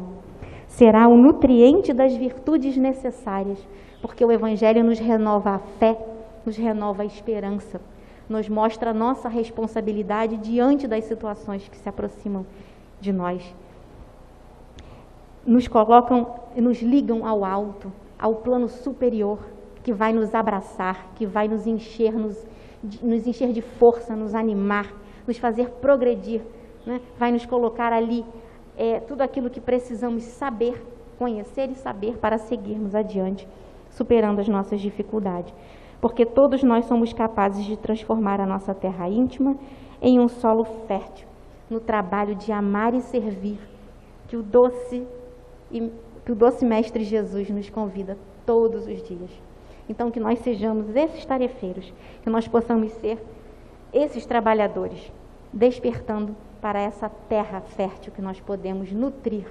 Será o nutriente das virtudes necessárias, porque o Evangelho nos renova a fé, nos renova a esperança, nos mostra a nossa responsabilidade diante das situações que se aproximam de nós. Nos colocam e nos ligam ao alto, ao plano superior, que vai nos abraçar, que vai nos encher de força, nos animar, nos fazer progredir, né? Vai nos colocar ali tudo aquilo que precisamos saber, conhecer e saber para seguirmos adiante, superando as nossas dificuldades. Porque todos nós somos capazes de transformar a nossa terra íntima em um solo fértil, no trabalho de amar e servir, que o doce Mestre Jesus nos convida todos os dias. Então, que nós sejamos esses tarefeiros, que nós possamos ser esses trabalhadores, despertando para essa terra fértil que nós podemos nutrir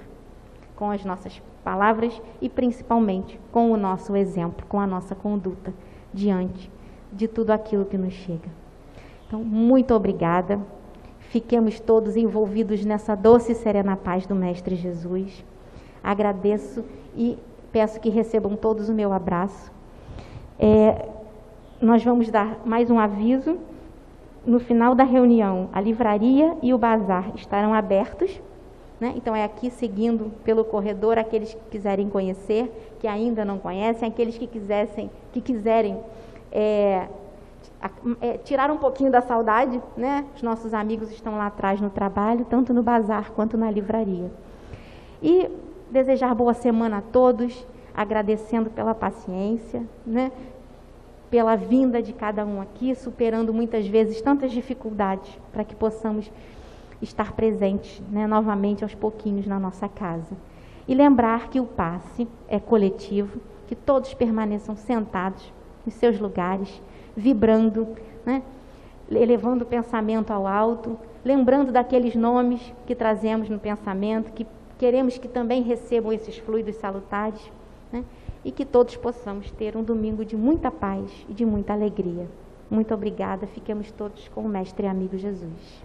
com as nossas palavras e principalmente com o nosso exemplo, com a nossa conduta diante de tudo aquilo que nos chega. Então, muito obrigada. Fiquemos todos envolvidos nessa doce e serena paz do Mestre Jesus. Agradeço e peço que recebam todos o meu abraço. Nós vamos dar mais um aviso. No final da reunião, a livraria e o bazar estarão abertos, né? Então, é aqui seguindo pelo corredor, aqueles que quiserem conhecer, que ainda não conhecem, aqueles que quiserem tirar um pouquinho da saudade, né? Os nossos amigos estão lá atrás no trabalho, tanto no bazar quanto na livraria. E desejar boa semana a todos, agradecendo pela paciência, né? Pela vinda de cada um aqui, superando muitas vezes tantas dificuldades, para que possamos estar presentes, né, novamente aos pouquinhos na nossa casa. E lembrar que o passe é coletivo, que todos permaneçam sentados nos seus lugares, vibrando, né, elevando o pensamento ao alto, lembrando daqueles nomes que trazemos no pensamento, que queremos que também recebam esses fluidos salutares, né? E que todos possamos ter um domingo de muita paz e de muita alegria. Muito obrigada. Fiquemos todos com o Mestre e amigo Jesus.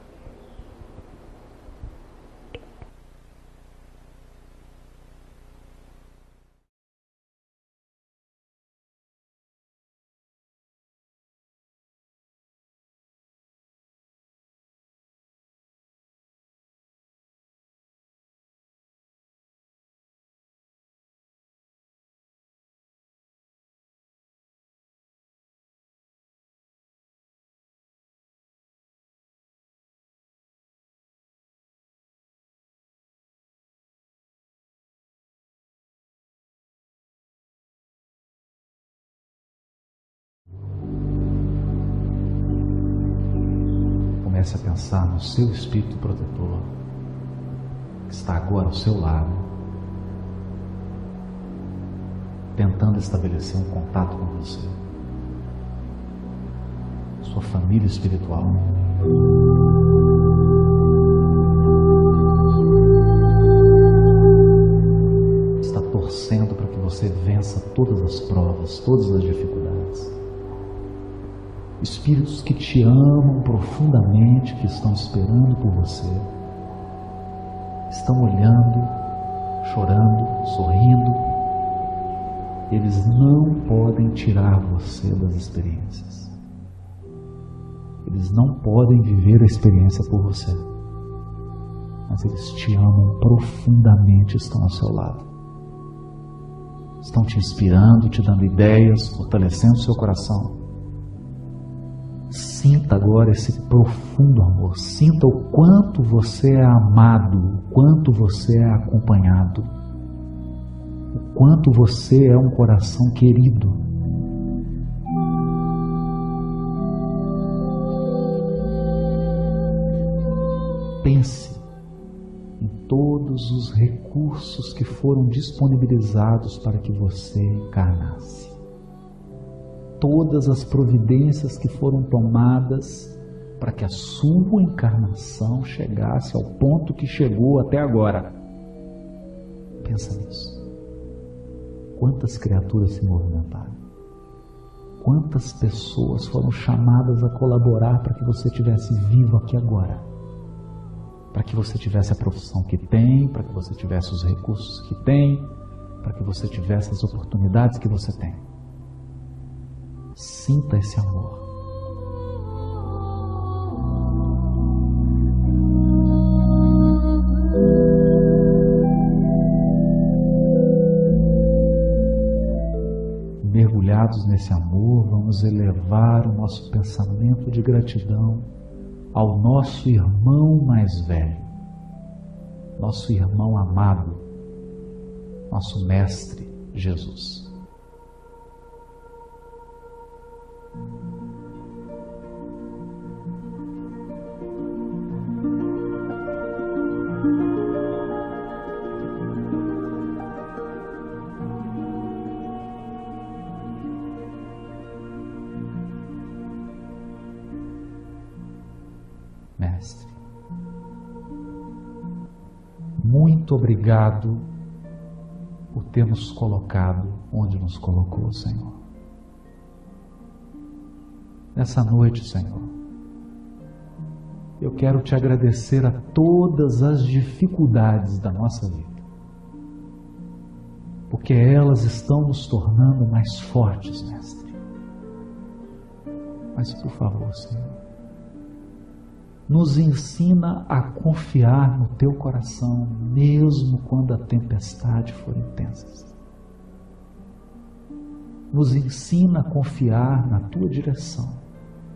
Comece a pensar no seu espírito protetor, que está agora ao seu lado, tentando estabelecer um contato com você, sua família espiritual. Está torcendo para que você vença todas as provas, todas as dificuldades. Espíritos que te amam profundamente, que estão esperando por você, estão olhando, chorando, sorrindo. Eles não podem tirar você das experiências. Eles não podem viver a experiência por você. Mas mas eles te amam profundamente, estão ao seu lado. Estão te inspirando, te dando ideias, fortalecendo o seu coração. Sinta agora esse profundo amor. Sinta o quanto você é amado, o quanto você é acompanhado, o quanto você é um coração querido. Pense em todos os recursos que foram disponibilizados para que você encarnasse. Todas as providências que foram tomadas para que a sua encarnação chegasse ao ponto que chegou até agora. Pensa nisso. Quantas criaturas se movimentaram? Quantas pessoas foram chamadas a colaborar para que você estivesse vivo aqui agora? Para que você tivesse a profissão que tem, para que você tivesse os recursos que tem, para que você tivesse as oportunidades que você tem. Sinta esse amor. Mergulhados nesse amor, vamos elevar o nosso pensamento de gratidão ao nosso irmão mais velho, nosso irmão amado, nosso Mestre Jesus. Mestre, muito obrigado por ter nos colocado onde nos colocou, Senhor. Nessa noite, Senhor, eu quero te agradecer a todas as dificuldades da nossa vida, porque elas estão nos tornando mais fortes, Mestre. Mas, por favor, Senhor, nos ensina a confiar no Teu coração, mesmo quando a tempestade for intensa. Nos ensina a confiar na Tua direção,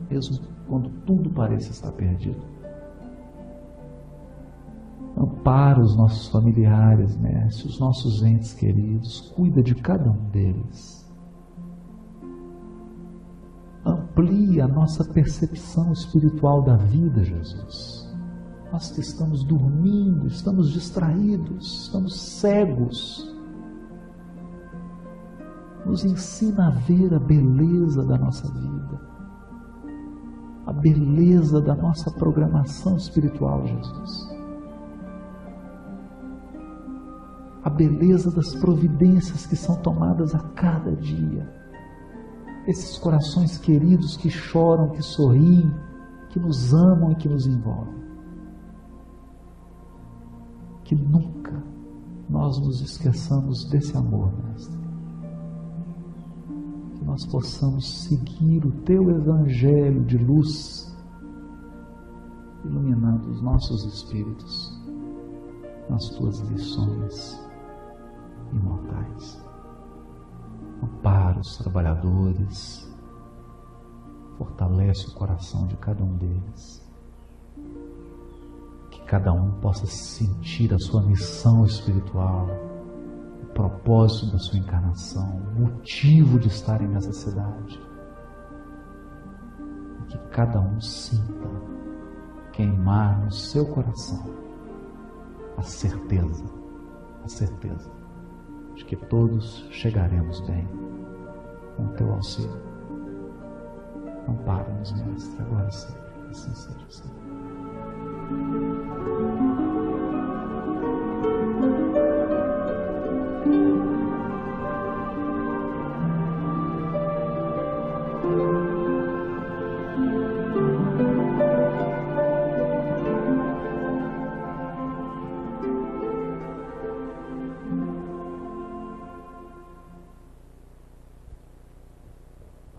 mesmo quando tudo pareça estar perdido. Ampara os nossos familiares, Mestre, os nossos entes queridos, cuida de cada um deles. Amplie a nossa percepção espiritual da vida, Jesus. Nós que estamos dormindo, estamos distraídos, estamos cegos. Nos ensina a ver a beleza da nossa vida, a beleza da nossa programação espiritual, Jesus. A beleza das providências que são tomadas a cada dia. Esses corações queridos que choram, que sorriem, que nos amam e que nos envolvem. Que nunca nós nos esqueçamos desse amor, Mestre. Que nós possamos seguir o Teu Evangelho de luz, iluminando os nossos espíritos nas Tuas lições imortais. Ampara os trabalhadores, fortalece o coração de cada um deles, que cada um possa sentir a sua missão espiritual, o propósito da sua encarnação, o motivo de estarem nessa cidade, e que cada um sinta queimar no seu coração a certeza de que todos chegaremos bem com o Teu auxílio. Ampara-nos, Mestre, agora e sempre, assim seja, Senhor.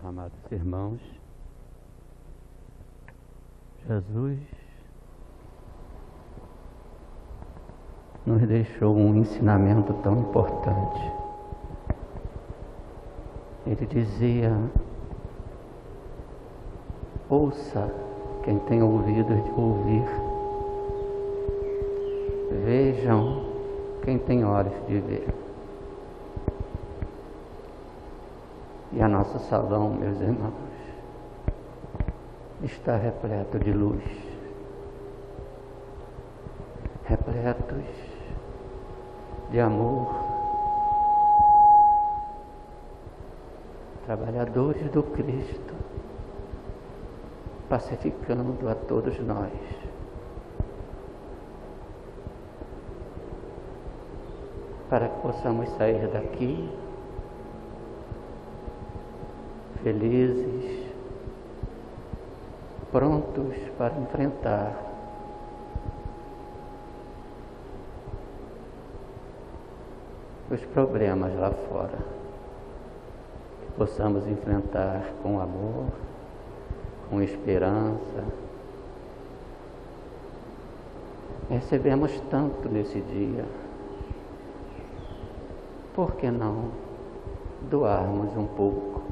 Amados irmãos, Jesus nos deixou um ensinamento tão importante. Ele dizia: ouça quem tem ouvidos de ouvir, vejam quem tem olhos de ver. E a nosso salão, meus irmãos, está repleto de luz, repletos de amor, trabalhadores do Cristo, pacificando a todos nós. Para que possamos sair daqui felizes, prontos para enfrentar os problemas lá fora. Que possamos enfrentar com amor, com esperança. Recebemos tanto nesse dia. Por que não doarmos um pouco?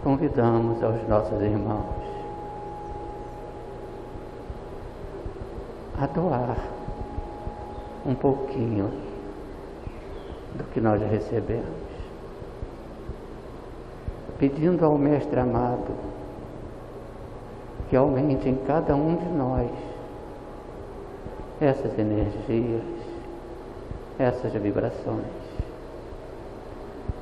Convidamos aos nossos irmãos a doar um pouquinho do que nós recebemos, pedindo ao Mestre amado que aumente em cada um de nós essas energias, essas vibrações,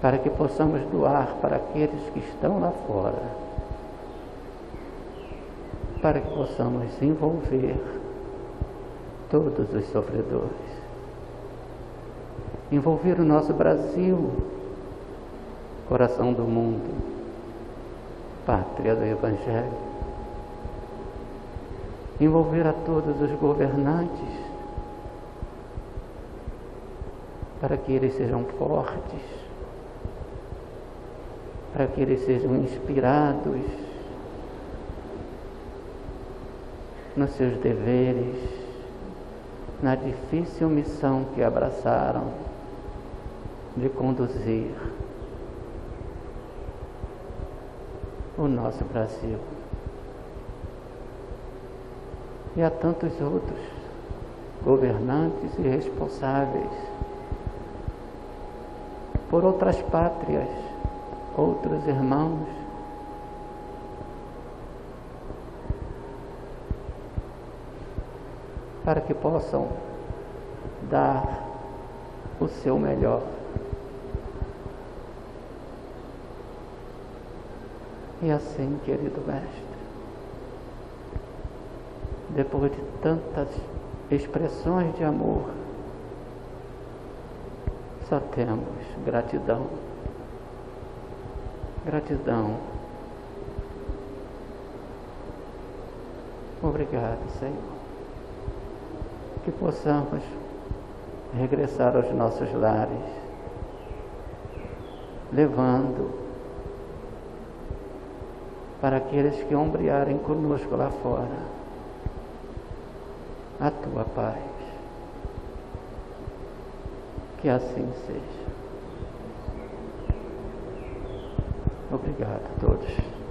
para que possamos doar para aqueles que estão lá fora, para que possamos envolver todos os sofredores, envolver o nosso Brasil, coração do mundo, pátria do Evangelho, envolver a todos os governantes, para que eles sejam fortes, para que eles sejam inspirados nos seus deveres, na difícil missão que abraçaram de conduzir o nosso Brasil. E há tantos outros governantes e responsáveis por outras pátrias, outros irmãos, para que possam dar o seu melhor. E assim, querido Mestre, depois de tantas expressões de amor, só temos gratidão. Gratidão. Obrigado, Senhor. Que possamos regressar aos nossos lares, levando para aqueles que ombrearem conosco lá fora a Tua paz. Que assim seja. Obrigado a todos.